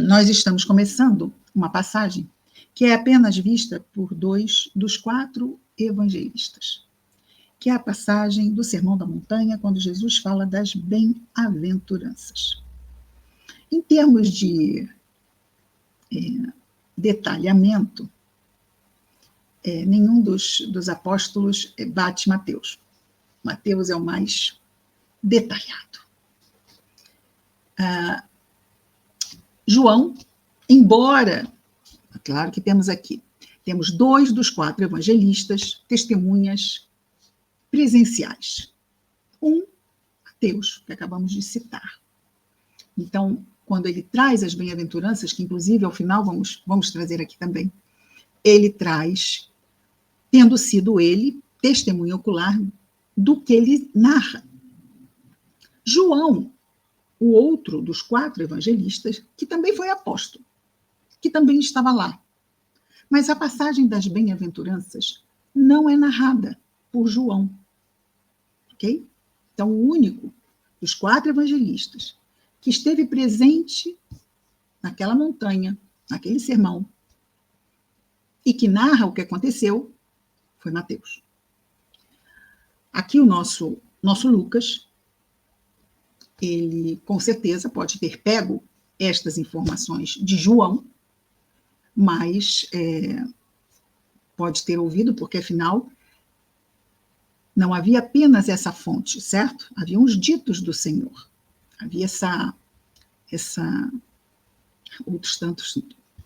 nós estamos começando uma passagem que é apenas vista por 2 dos 4 evangelistas, que é a passagem do Sermão da Montanha, quando Jesus fala das bem-aventuranças. Em termos de detalhamento, nenhum dos apóstolos bate Mateus. Mateus é o mais detalhado. João, embora, claro que temos 2 dos 4 evangelistas, testemunhas presenciais. Mateus, que acabamos de citar. Então, quando ele traz as bem-aventuranças, que inclusive ao final vamos trazer aqui também, ele traz, tendo sido ele testemunha ocular do que ele narra. João, o outro dos 4 evangelistas, que também foi apóstolo, que também estava lá. Mas a passagem das bem-aventuranças não é narrada por João. Ok? Então, o único dos 4 evangelistas que esteve presente naquela montanha, naquele sermão, e que narra o que aconteceu, foi Mateus. Aqui o nosso Lucas, ele com certeza pode ter pego estas informações de João, mas pode ter ouvido, porque afinal não havia apenas essa fonte, certo? Havia uns ditos do Senhor. Havia outros tantos,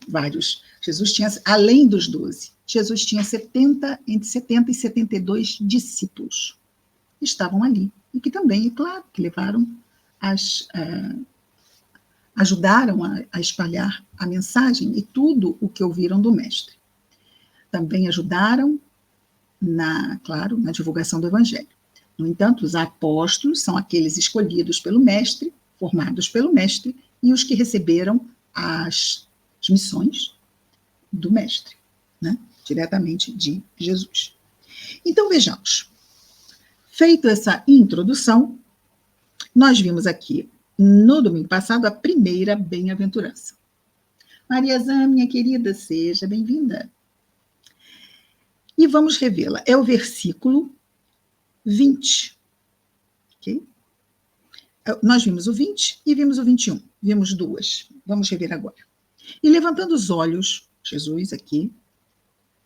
vários. Jesus tinha, além dos 12, Jesus tinha entre 70 e 72 discípulos. Estavam ali. E que também, é claro, que levaram ajudaram a espalhar a mensagem e tudo o que ouviram do Mestre. Também ajudaram na divulgação do Evangelho. No entanto, os apóstolos são aqueles escolhidos pelo Mestre, formados pelo Mestre, e os que receberam as missões do Mestre, né? Diretamente de Jesus. Então, vejamos. Feita essa introdução, nós vimos aqui, no domingo passado, a primeira bem-aventurança. Maria Zã, minha querida, seja bem-vinda. E vamos revê-la. É o versículo 20. Ok? Nós vimos o 20 e vimos o 21. Vimos 2. Vamos rever agora. E levantando os olhos, Jesus aqui,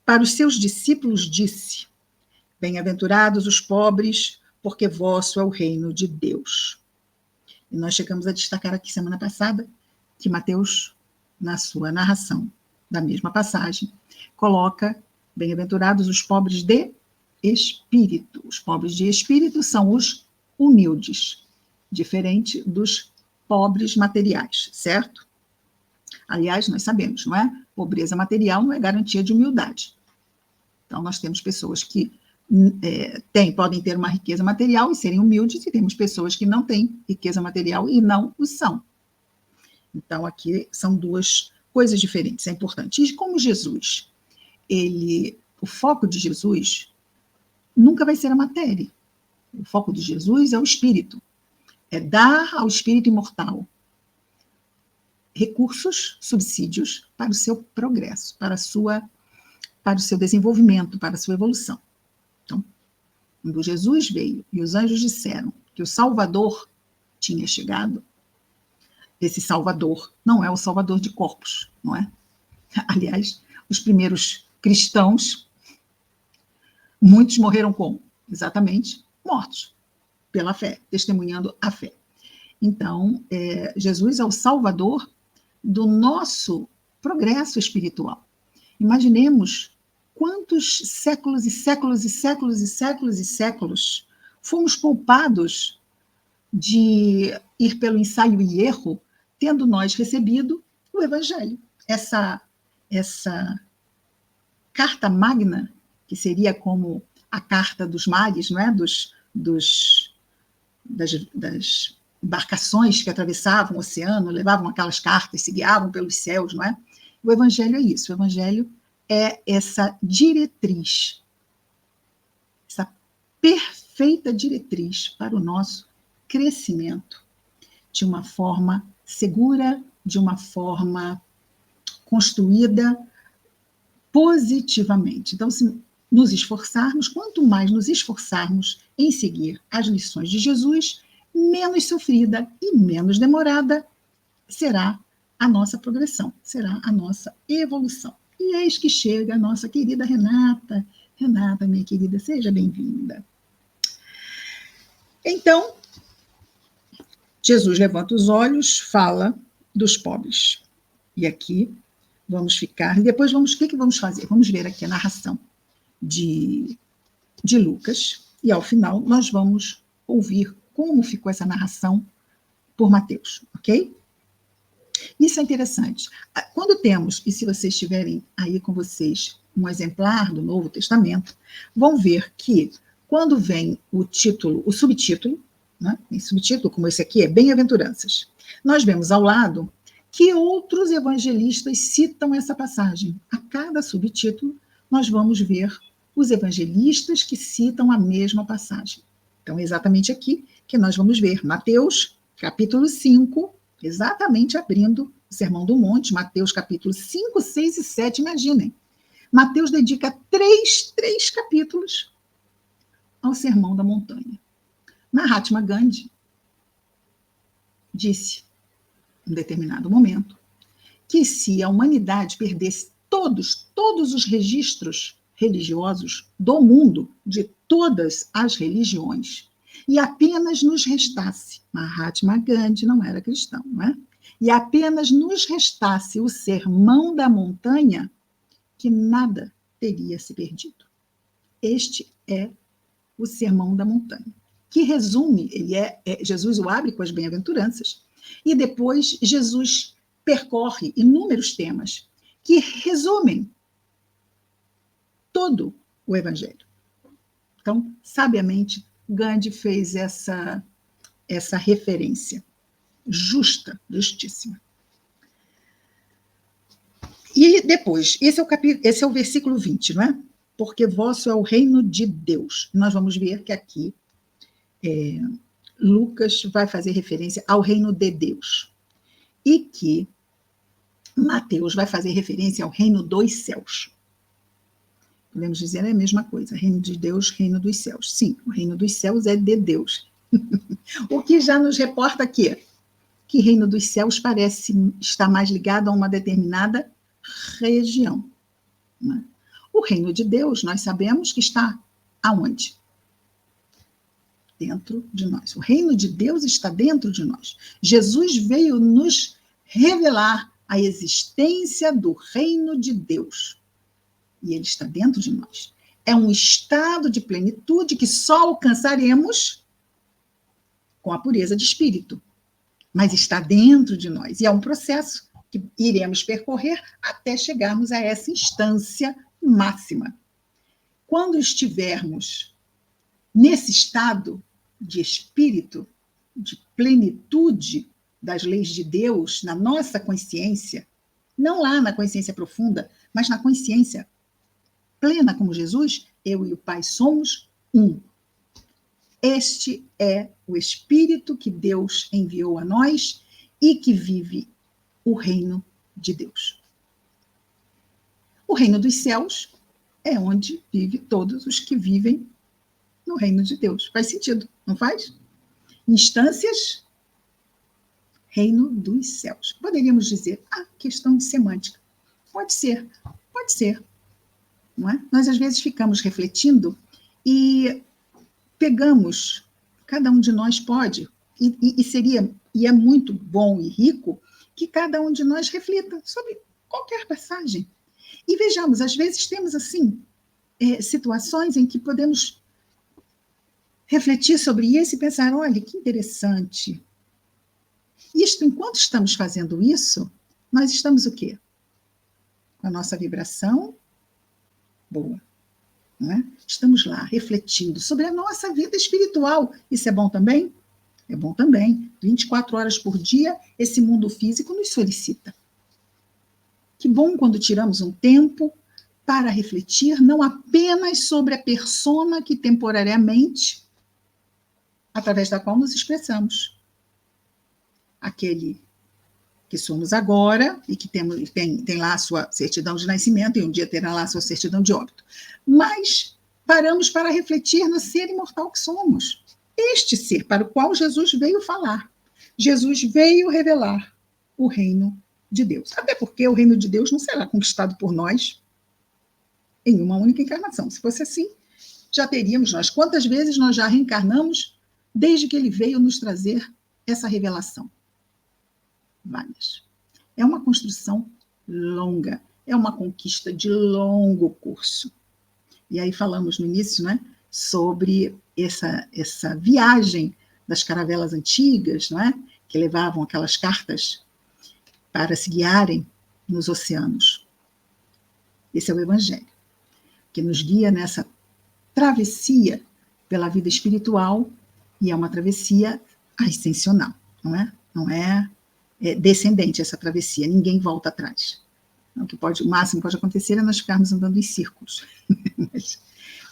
para os seus discípulos disse: bem-aventurados os pobres, porque vosso é o reino de Deus. E nós chegamos a destacar aqui semana passada que Mateus, na sua narração da mesma passagem, coloca bem-aventurados os pobres de espírito. Os pobres de espírito são os humildes, diferente dos pobres materiais, certo? Aliás, nós sabemos, não é? Pobreza material não é garantia de humildade. Então, nós temos pessoas que podem ter uma riqueza material e serem humildes, e temos pessoas que não têm riqueza material e não o são. Então, aqui são 2 coisas diferentes, é importante. E como Jesus, o foco de Jesus nunca vai ser a matéria. O foco de Jesus é o espírito. É dar ao espírito imortal recursos, subsídios para o seu progresso, para o seu desenvolvimento, para a sua evolução. Então, quando Jesus veio e os anjos disseram que o Salvador tinha chegado, esse Salvador não é o Salvador de corpos, não é? Aliás, os primeiros cristãos, muitos morreram como? Exatamente mortos, pela fé, testemunhando a fé. Então, Jesus é o Salvador do nosso progresso espiritual. Imaginemos quantos séculos e séculos e séculos e séculos e séculos fomos poupados de ir pelo ensaio e erro, tendo nós recebido o Evangelho. Essa carta magna, que seria como a carta dos mares, não é? Das embarcações que atravessavam o oceano, levavam aquelas cartas, se guiavam pelos céus, não é? O Evangelho é isso. O Evangelho é essa diretriz, essa perfeita diretriz para o nosso crescimento de uma forma segura, de uma forma construída positivamente. Então, se nos esforçarmos, quanto mais nos esforçarmos em seguir as lições de Jesus, menos sofrida e menos demorada será a nossa progressão, será a nossa evolução. E eis que chega a nossa querida Renata. Renata, minha querida, seja bem-vinda. Então, Jesus levanta os olhos, fala dos pobres. E aqui vamos ficar, depois o que vamos fazer? Vamos ver aqui a narração de Lucas, e ao final nós vamos ouvir como ficou essa narração por Mateus, ok? Isso é interessante. Quando temos, e se vocês tiverem aí com vocês um exemplar do Novo Testamento, vão ver que quando vem o título, o subtítulo, né? Em subtítulo como esse aqui é Bem-aventuranças, nós vemos ao lado que outros evangelistas citam essa passagem. A cada subtítulo, nós vamos ver os evangelistas que citam a mesma passagem. Então, é exatamente aqui que nós vamos ver Mateus, capítulo 5, exatamente abrindo o Sermão do Monte, Mateus capítulo 5, 6 e 7, imaginem. Mateus dedica três capítulos ao Sermão da Montanha. Mahatma Gandhi disse, em determinado momento, que se a humanidade perdesse todos os registros religiosos do mundo, de todas as religiões, e apenas nos restasse, Mahatma Gandhi não era cristão, não é? E apenas nos restasse o Sermão da Montanha, que nada teria se perdido. Este é o Sermão da Montanha, que resume, Jesus o abre com as bem-aventuranças, e depois Jesus percorre inúmeros temas que resumem todo o Evangelho. Então, sabiamente, Gandhi fez essa referência justíssima. E depois, esse é o versículo 20, não é? Porque vosso é o reino de Deus. Nós vamos ver que aqui Lucas vai fazer referência ao reino de Deus. E que Mateus vai fazer referência ao reino dos céus. Podemos dizer a mesma coisa, reino de Deus, reino dos céus. Sim, o reino dos céus é de Deus. O que já nos reporta aqui, que reino dos céus parece estar mais ligado a uma determinada região. Né? O reino de Deus, nós sabemos que está aonde? Dentro de nós. O reino de Deus está dentro de nós. Jesus veio nos revelar a existência do reino de Deus. E ele está dentro de nós. É um estado de plenitude que só alcançaremos com a pureza de espírito. Mas está dentro de nós. E é um processo que iremos percorrer até chegarmos a essa instância máxima. Quando estivermos nesse estado de espírito, de plenitude das leis de Deus, na nossa consciência, não lá na consciência profunda, mas na consciência plena como Jesus, eu e o Pai somos um. Este é o Espírito que Deus enviou a nós e que vive o reino de Deus. O reino dos céus é onde vive todos os que vivem no reino de Deus. Faz sentido, não faz? Instâncias, reino dos céus. Poderíamos dizer, questão de semântica. Pode ser. Não é? Nós, às vezes, ficamos refletindo e pegamos, cada um de nós pode, e é muito bom e rico que cada um de nós reflita sobre qualquer passagem. E vejamos, às vezes temos, assim, situações em que podemos refletir sobre isso e pensar, olha, que interessante. Enquanto estamos fazendo isso, nós estamos o quê? Com a nossa vibração boa. Não é? Estamos lá refletindo sobre a nossa vida espiritual. Isso é bom também? É bom também. 24 horas por dia, esse mundo físico nos solicita. Que bom quando tiramos um tempo para refletir não apenas sobre a persona que temporariamente, através da qual nos expressamos. Aquele que somos agora e que tem lá a sua certidão de nascimento e um dia terá lá a sua certidão de óbito. Mas paramos para refletir no ser imortal que somos. Este ser para o qual Jesus veio falar. Jesus veio revelar o reino de Deus. Até porque o reino de Deus não será conquistado por nós em uma única encarnação. Se fosse assim, já teríamos nós. Quantas vezes nós já reencarnamos desde que ele veio nos trazer essa revelação? Várias. É uma construção longa, é uma conquista de longo curso. E aí falamos no início, né, sobre essa viagem das caravelas antigas, não é, que levavam aquelas cartas para se guiarem nos oceanos. Esse é o Evangelho, que nos guia nessa travessia pela vida espiritual, e é uma travessia ascensional, não é? Não é descendente essa travessia, ninguém volta atrás. O máximo que pode acontecer é nós ficarmos andando em círculos.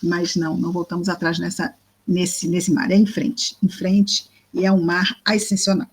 mas não voltamos atrás nesse mar, é em frente, e é um mar ascensional.